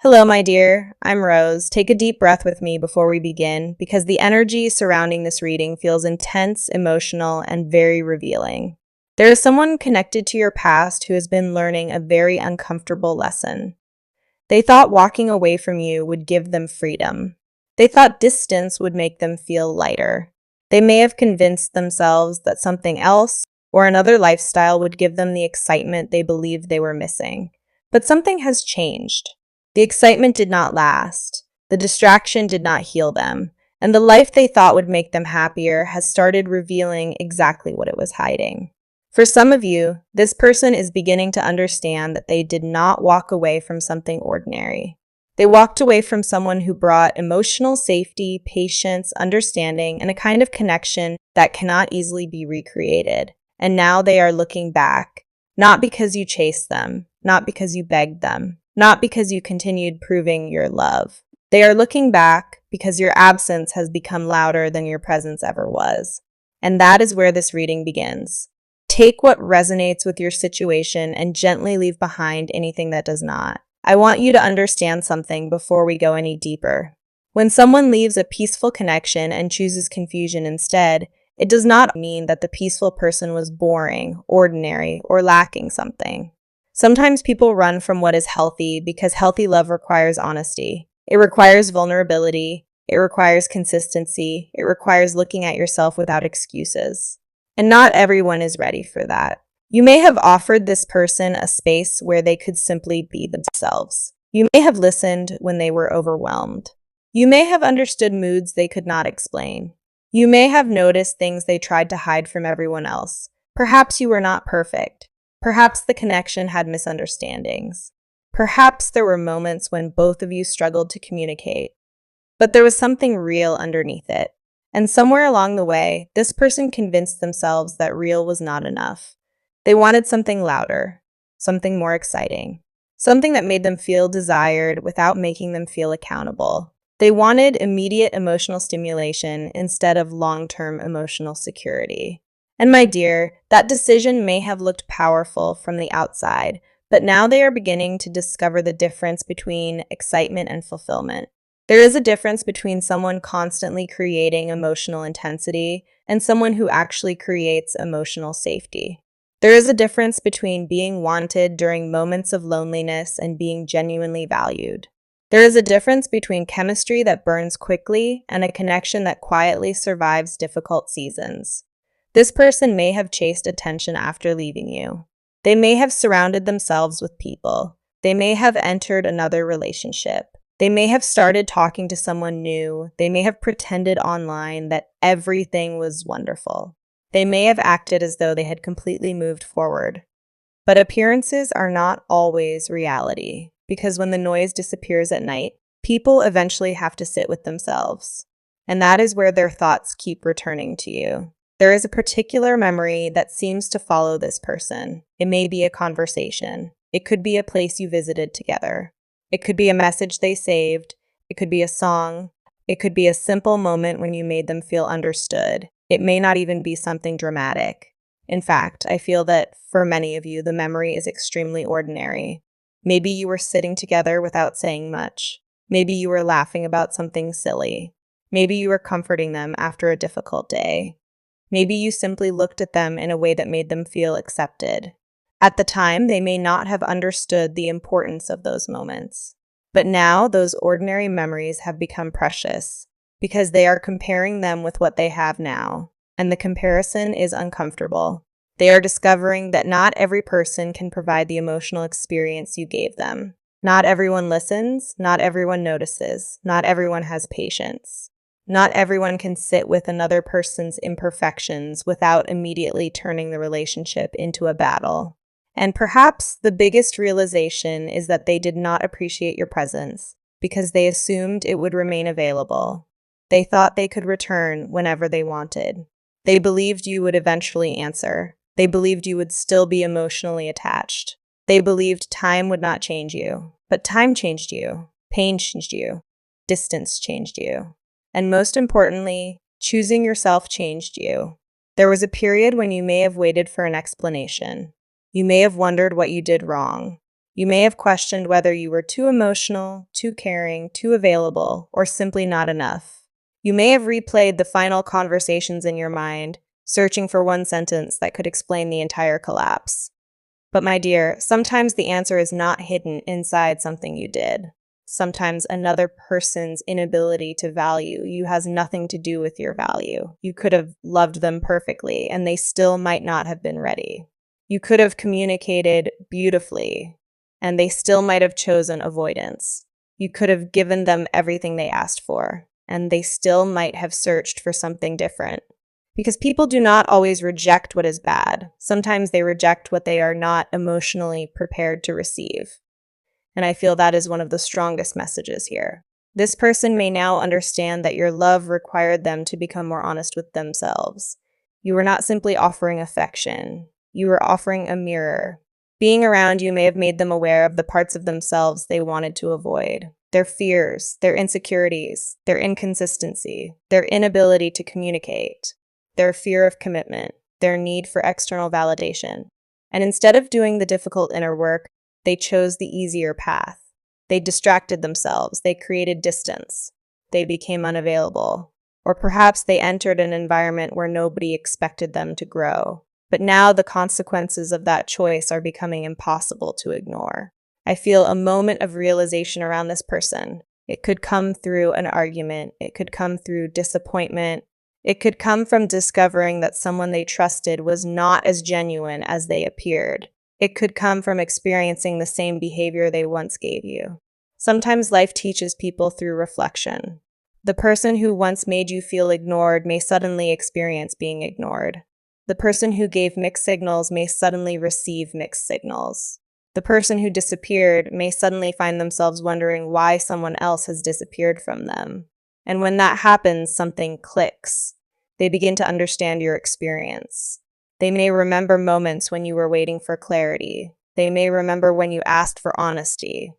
Hello, my dear. I'm Rose. Take a deep breath with me before we begin, because the energy surrounding this reading feels intense, emotional, and very revealing. There is someone connected to your past who has been learning a very uncomfortable lesson. They thought walking away from you would give them freedom. They thought distance would make them feel lighter. They may have convinced themselves that something else or another lifestyle would give them the excitement they believed they were missing. But something has changed. The excitement did not last. The distraction did not heal them. And the life they thought would make them happier has started revealing exactly what it was hiding. For some of you, this person is beginning to understand that they did not walk away from something ordinary. They walked away from someone who brought emotional safety, patience, understanding, and a kind of connection that cannot easily be recreated. And now they are looking back, not because you chased them, not because you begged them, not because you continued proving your love. They are looking back because your absence has become louder than your presence ever was. And that is where this reading begins. Take what resonates with your situation and gently leave behind anything that does not. I want you to understand something before we go any deeper. When someone leaves a peaceful connection and chooses confusion instead, it does not mean that the peaceful person was boring, ordinary, or lacking something. Sometimes people run from what is healthy because healthy love requires honesty. It requires vulnerability. It requires consistency. It requires looking at yourself without excuses. And not everyone is ready for that. You may have offered this person a space where they could simply be themselves. You may have listened when they were overwhelmed. You may have understood moods they could not explain. You may have noticed things they tried to hide from everyone else. Perhaps you were not perfect. Perhaps the connection had misunderstandings. Perhaps there were moments when both of you struggled to communicate. But there was something real underneath it. And somewhere along the way, this person convinced themselves that real was not enough. They wanted something louder, something more exciting, something that made them feel desired without making them feel accountable. They wanted immediate emotional stimulation instead of long-term emotional security. And my dear, that decision may have looked powerful from the outside, but now they are beginning to discover the difference between excitement and fulfillment. There is a difference between someone constantly creating emotional intensity and someone who actually creates emotional safety. There is a difference between being wanted during moments of loneliness and being genuinely valued. There is a difference between chemistry that burns quickly and a connection that quietly survives difficult seasons. This person may have chased attention after leaving you. They may have surrounded themselves with people. They may have entered another relationship. They may have started talking to someone new. They may have pretended online that everything was wonderful. They may have acted as though they had completely moved forward. But appearances are not always reality, because when the noise disappears at night, people eventually have to sit with themselves. And that is where their thoughts keep returning to you. There is a particular memory that seems to follow this person. It may be a conversation. It could be a place you visited together. It could be a message they saved. It could be a song. It could be a simple moment when you made them feel understood. It may not even be something dramatic. In fact, I feel that for many of you, the memory is extremely ordinary. Maybe you were sitting together without saying much. Maybe you were laughing about something silly. Maybe you were comforting them after a difficult day. Maybe you simply looked at them in a way that made them feel accepted. At the time, they may not have understood the importance of those moments. But now, those ordinary memories have become precious because they are comparing them with what they have now, and the comparison is uncomfortable. They are discovering that not every person can provide the emotional experience you gave them. Not everyone listens, not everyone notices, not everyone has patience. Not everyone can sit with another person's imperfections without immediately turning the relationship into a battle. And perhaps the biggest realization is that they did not appreciate your presence because they assumed it would remain available. They thought they could return whenever they wanted. They believed you would eventually answer. They believed you would still be emotionally attached. They believed time would not change you. But time changed you. Pain changed you. Distance changed you. And most importantly, choosing yourself changed you. There was a period when you may have waited for an explanation. You may have wondered what you did wrong. You may have questioned whether you were too emotional, too caring, too available, or simply not enough. You may have replayed the final conversations in your mind, searching for one sentence that could explain the entire collapse. But my dear, sometimes the answer is not hidden inside something you did. Sometimes another person's inability to value you has nothing to do with your value. You could have loved them perfectly, and they still might not have been ready. You could have communicated beautifully, and they still might have chosen avoidance. You could have given them everything they asked for, and they still might have searched for something different. Because people do not always reject what is bad. Sometimes they reject what they are not emotionally prepared to receive. And I feel that is one of the strongest messages here. This person may now understand that your love required them to become more honest with themselves. You were not simply offering affection. You were offering a mirror. Being around you may have made them aware of the parts of themselves they wanted to avoid. Their fears, their insecurities, their inconsistency, their inability to communicate, their fear of commitment, their need for external validation. And instead of doing the difficult inner work, they chose the easier path. They distracted themselves. They created distance. They became unavailable. Or perhaps they entered an environment where nobody expected them to grow. But now the consequences of that choice are becoming impossible to ignore. I feel a moment of realization around this person. It could come through an argument. It could come through disappointment. It could come from discovering that someone they trusted was not as genuine as they appeared. It could come from experiencing the same behavior they once gave you. Sometimes life teaches people through reflection. The person who once made you feel ignored may suddenly experience being ignored. The person who gave mixed signals may suddenly receive mixed signals. The person who disappeared may suddenly find themselves wondering why someone else has disappeared from them. And when that happens, something clicks. They begin to understand your experience. They may remember moments when you were waiting for clarity. They may remember when you asked for honesty.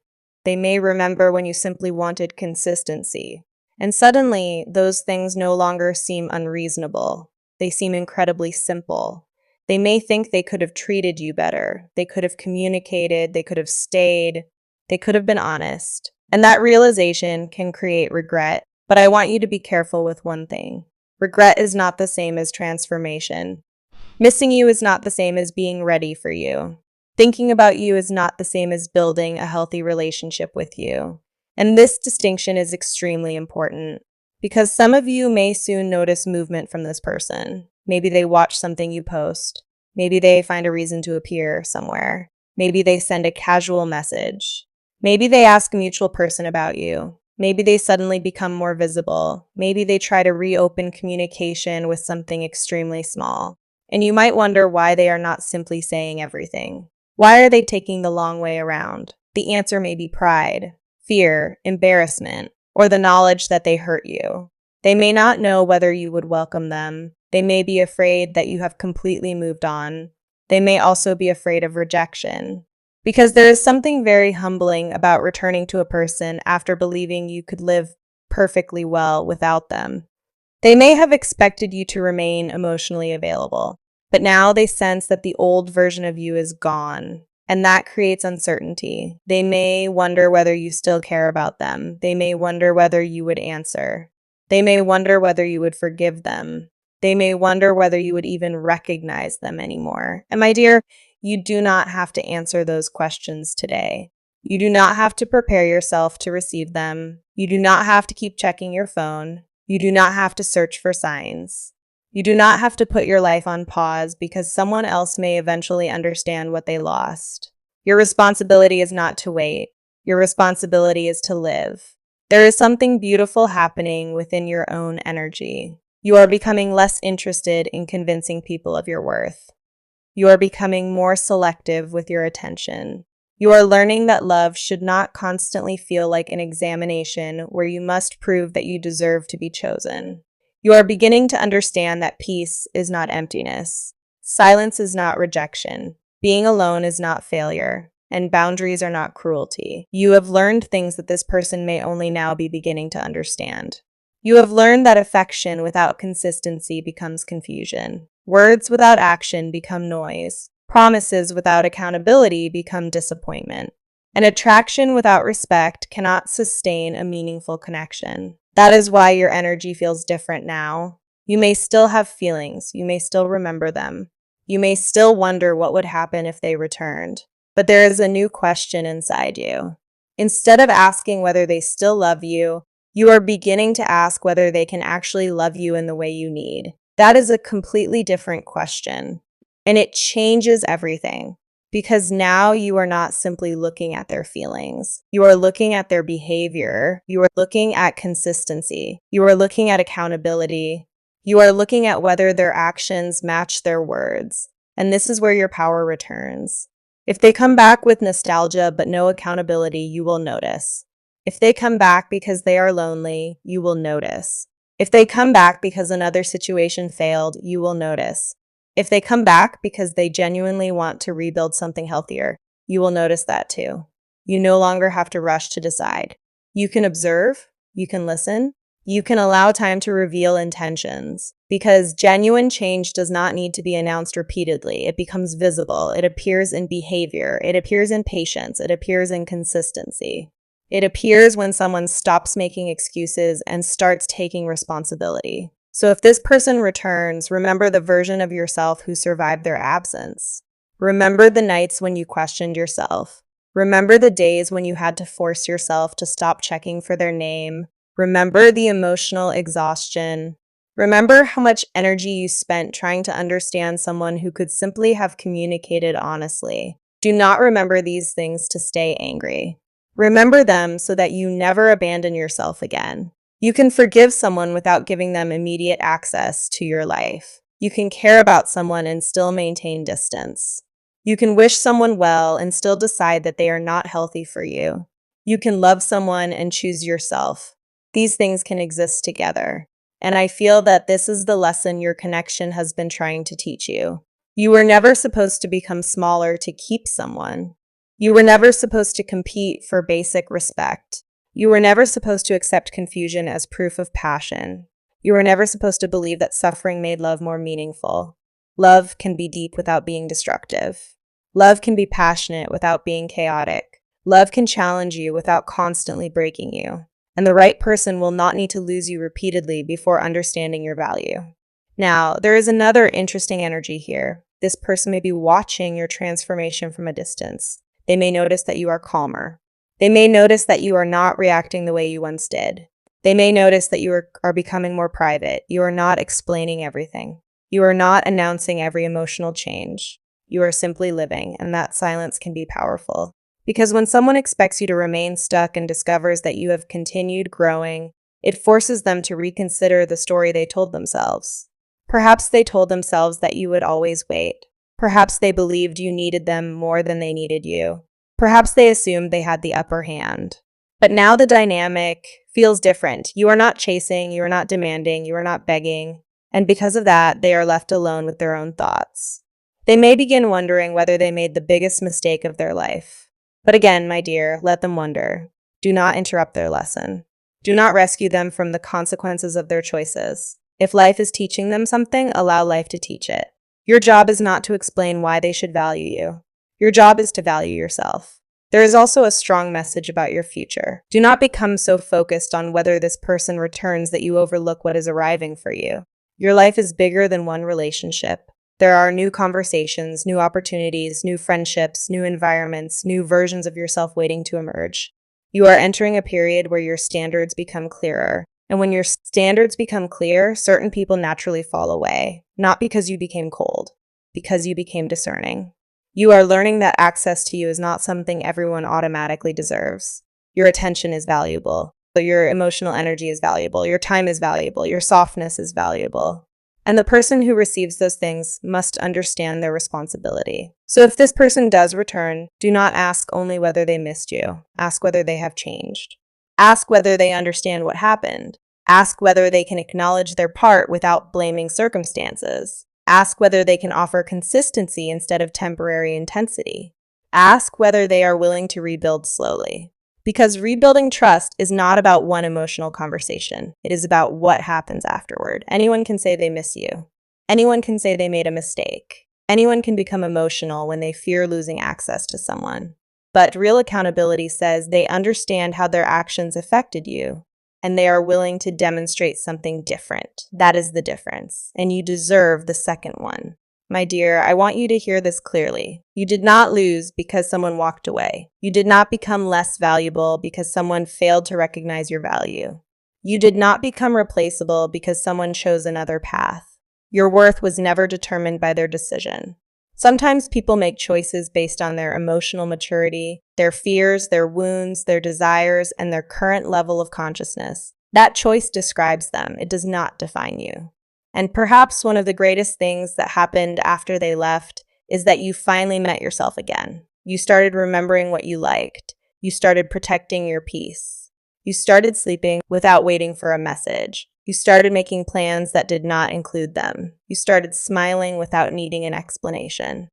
They may remember when you simply wanted consistency. And suddenly, those things no longer seem unreasonable. They seem incredibly simple. They may think they could have treated you better. They could have communicated. They could have stayed. They could have been honest. And that realization can create regret. But I want you to be careful with one thing. Regret is not the same as transformation. Missing you is not the same as being ready for you. Thinking about you is not the same as building a healthy relationship with you. And this distinction is extremely important because some of you may soon notice movement from this person. Maybe they watch something you post. Maybe they find a reason to appear somewhere. Maybe they send a casual message. Maybe they ask a mutual person about you. Maybe they suddenly become more visible. Maybe they try to reopen communication with something extremely small. And you might wonder why they are not simply saying everything. Why are they taking the long way around? The answer may be pride, fear, embarrassment, or the knowledge that they hurt you. They may not know whether you would welcome them. They may be afraid that you have completely moved on. They may also be afraid of rejection. Because there is something very humbling about returning to a person after believing you could live perfectly well without them. They may have expected you to remain emotionally available. But now they sense that the old version of you is gone, and that creates uncertainty. They may wonder whether you still care about them. They may wonder whether you would answer. They may wonder whether you would forgive them. They may wonder whether you would even recognize them anymore. And my dear, you do not have to answer those questions today. You do not have to prepare yourself to receive them. You do not have to keep checking your phone. You do not have to search for signs. You do not have to put your life on pause because someone else may eventually understand what they lost. Your responsibility is not to wait. Your responsibility is to live. There is something beautiful happening within your own energy. You are becoming less interested in convincing people of your worth. You are becoming more selective with your attention. You are learning that love should not constantly feel like an examination where you must prove that you deserve to be chosen. You are beginning to understand that peace is not emptiness. Silence is not rejection. Being alone is not failure. And boundaries are not cruelty. You have learned things that this person may only now be beginning to understand. You have learned that affection without consistency becomes confusion. Words without action become noise. Promises without accountability become disappointment. An attraction without respect cannot sustain a meaningful connection. That is why your energy feels different now. You may still have feelings, you may still remember them, you may still wonder what would happen if they returned. But there is a new question inside you. Instead of asking whether they still love you, you are beginning to ask whether they can actually love you in the way you need. That is a completely different question, and it changes everything. Because now you are not simply looking at their feelings. You are looking at their behavior. You are looking at consistency. You are looking at accountability. You are looking at whether their actions match their words. And this is where your power returns. If they come back with nostalgia but no accountability, you will notice. If they come back because they are lonely, you will notice. If they come back because another situation failed, you will notice. If they come back because they genuinely want to rebuild something healthier, you will notice that too. You no longer have to rush to decide. You can observe, you can listen, you can allow time to reveal intentions. Because genuine change does not need to be announced repeatedly. It becomes visible. It appears in behavior. It appears in patience. It appears in consistency. It appears when someone stops making excuses and starts taking responsibility. So if this person returns, remember the version of yourself who survived their absence. Remember the nights when you questioned yourself. Remember the days when you had to force yourself to stop checking for their name. Remember the emotional exhaustion. Remember how much energy you spent trying to understand someone who could simply have communicated honestly. Do not remember these things to stay angry. Remember them so that you never abandon yourself again. You can forgive someone without giving them immediate access to your life. You can care about someone and still maintain distance. You can wish someone well and still decide that they are not healthy for you. You can love someone and choose yourself. These things can exist together. And I feel that this is the lesson your connection has been trying to teach you. You were never supposed to become smaller to keep someone. You were never supposed to compete for basic respect. You were never supposed to accept confusion as proof of passion. You were never supposed to believe that suffering made love more meaningful. Love can be deep without being destructive. Love can be passionate without being chaotic. Love can challenge you without constantly breaking you. And the right person will not need to lose you repeatedly before understanding your value. Now, there is another interesting energy here. This person may be watching your transformation from a distance. They may notice that you are calmer. They may notice that you are not reacting the way you once did. They may notice that you are becoming more private. You are not explaining everything. You are not announcing every emotional change. You are simply living, and that silence can be powerful. Because when someone expects you to remain stuck and discovers that you have continued growing, it forces them to reconsider the story they told themselves. Perhaps they told themselves that you would always wait. Perhaps they believed you needed them more than they needed you. Perhaps they assumed they had the upper hand. But now the dynamic feels different. You are not chasing, you are not demanding, you are not begging. And because of that, they are left alone with their own thoughts. They may begin wondering whether they made the biggest mistake of their life. But again, my dear, let them wonder. Do not interrupt their lesson. Do not rescue them from the consequences of their choices. If life is teaching them something, allow life to teach it. Your job is not to explain why they should value you. Your job is to value yourself. There is also a strong message about your future. Do not become so focused on whether this person returns that you overlook what is arriving for you. Your life is bigger than one relationship. There are new conversations, new opportunities, new friendships, new environments, new versions of yourself waiting to emerge. You are entering a period where your standards become clearer. And when your standards become clear, certain people naturally fall away. Not because you became cold, because you became discerning. You are learning that access to you is not something everyone automatically deserves. Your attention is valuable, but your emotional energy is valuable, your time is valuable, your softness is valuable. And the person who receives those things must understand their responsibility. So if this person does return, do not ask only whether they missed you. Ask whether they have changed. Ask whether they understand what happened. Ask whether they can acknowledge their part without blaming circumstances. Ask whether they can offer consistency instead of temporary intensity. Ask whether they are willing to rebuild slowly. Because rebuilding trust is not about one emotional conversation. It is about what happens afterward. Anyone can say they miss you. Anyone can say they made a mistake. Anyone can become emotional when they fear losing access to someone. But real accountability says they understand how their actions affected you, and they are willing to demonstrate something different. That is the difference, and you deserve the second one. My dear, I want you to hear this clearly. You did not lose because someone walked away. You did not become less valuable because someone failed to recognize your value. You did not become replaceable because someone chose another path. Your worth was never determined by their decision. Sometimes people make choices based on their emotional maturity, their fears, their wounds, their desires, and their current level of consciousness. That choice describes them. It does not define you. And perhaps one of the greatest things that happened after they left is that you finally met yourself again. You started remembering what you liked. You started protecting your peace. You started sleeping without waiting for a message. You started making plans that did not include them. You started smiling without needing an explanation.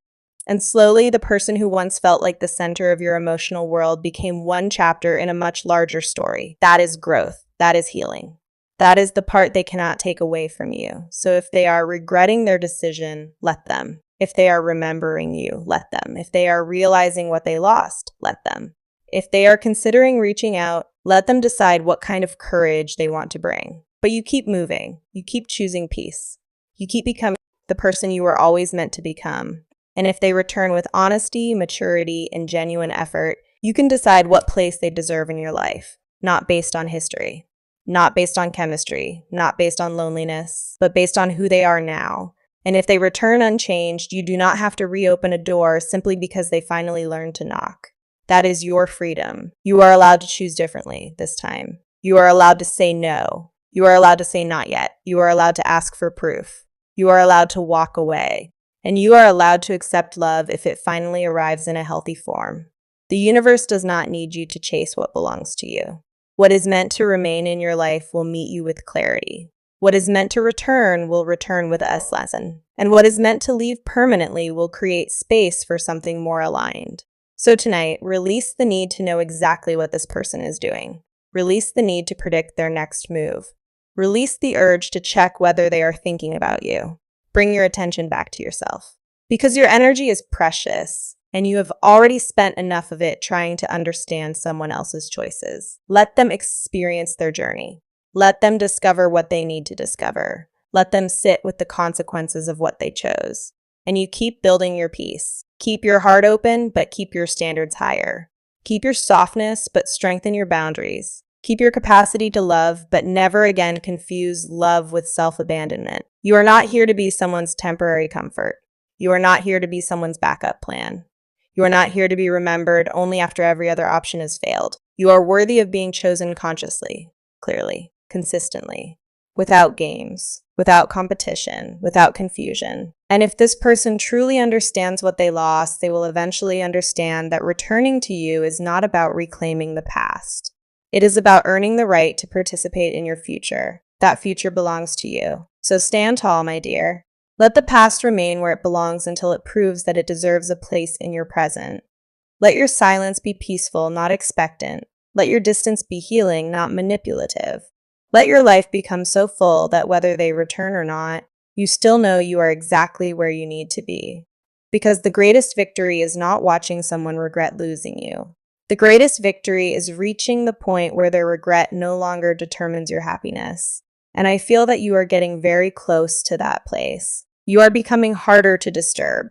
And slowly, the person who once felt like the center of your emotional world became one chapter in a much larger story. That is growth. That is healing. That is the part they cannot take away from you. So if they are regretting their decision, let them. If they are remembering you, let them. If they are realizing what they lost, let them. If they are considering reaching out, let them decide what kind of courage they want to bring. But you keep moving. You keep choosing peace. You keep becoming the person you were always meant to become. And if they return with honesty, maturity, and genuine effort, you can decide what place they deserve in your life, not based on history. Not based on chemistry, not based on loneliness, but based on who they are now. And if they return unchanged, you do not have to reopen a door simply because they finally learned to knock. That is your freedom. You are allowed to choose differently this time. You are allowed to say no. You are allowed to say not yet. You are allowed to ask for proof. You are allowed to walk away. And you are allowed to accept love if it finally arrives in a healthy form. The universe does not need you to chase what belongs to you. What is meant to remain in your life will meet you with clarity. What is meant to return will return with a lesson. And what is meant to leave permanently will create space for something more aligned. So tonight, release the need to know exactly what this person is doing. Release the need to predict their next move. Release the urge to check whether they are thinking about you. Bring your attention back to yourself. Because your energy is precious. And you have already spent enough of it trying to understand someone else's choices. Let them experience their journey. Let them discover what they need to discover. Let them sit with the consequences of what they chose. And you keep building your peace. Keep your heart open, but keep your standards higher. Keep your softness, but strengthen your boundaries. Keep your capacity to love, but never again confuse love with self-abandonment. You are not here to be someone's temporary comfort. You are not here to be someone's backup plan. You are not here to be remembered only after every other option has failed. You are worthy of being chosen consciously, clearly, consistently, without games, without competition, without confusion. And if this person truly understands what they lost, they will eventually understand that returning to you is not about reclaiming the past. It is about earning the right to participate in your future. That future belongs to you. So stand tall, my dear. Let the past remain where it belongs until it proves that it deserves a place in your present. Let your silence be peaceful, not expectant. Let your distance be healing, not manipulative. Let your life become so full that whether they return or not, you still know you are exactly where you need to be. Because the greatest victory is not watching someone regret losing you. The greatest victory is reaching the point where their regret no longer determines your happiness. And I feel that you are getting very close to that place. You are becoming harder to disturb,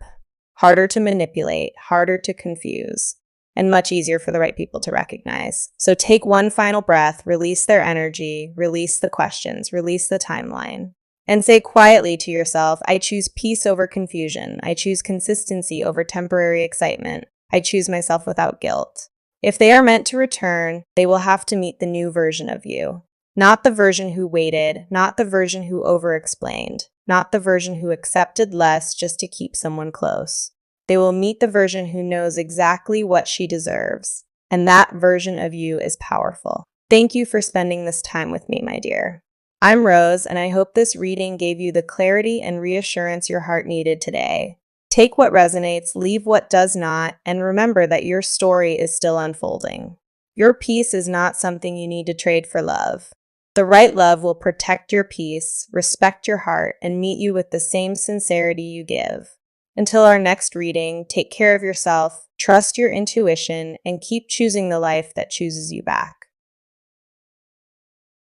harder to manipulate, harder to confuse, and much easier for the right people to recognize. So take one final breath, release their energy, release the questions, release the timeline, and say quietly to yourself, I choose peace over confusion. I choose consistency over temporary excitement. I choose myself without guilt. If they are meant to return, they will have to meet the new version of you. Not the version who waited, not the version who over-explained, not the version who accepted less just to keep someone close. They will meet the version who knows exactly what she deserves, and that version of you is powerful. Thank you for spending this time with me, my dear. I'm Rose, and I hope this reading gave you the clarity and reassurance your heart needed today. Take what resonates, leave what does not, and remember that your story is still unfolding. Your peace is not something you need to trade for love. The right love will protect your peace, respect your heart, and meet you with the same sincerity you give. Until our next reading, take care of yourself, trust your intuition, and keep choosing the life that chooses you back.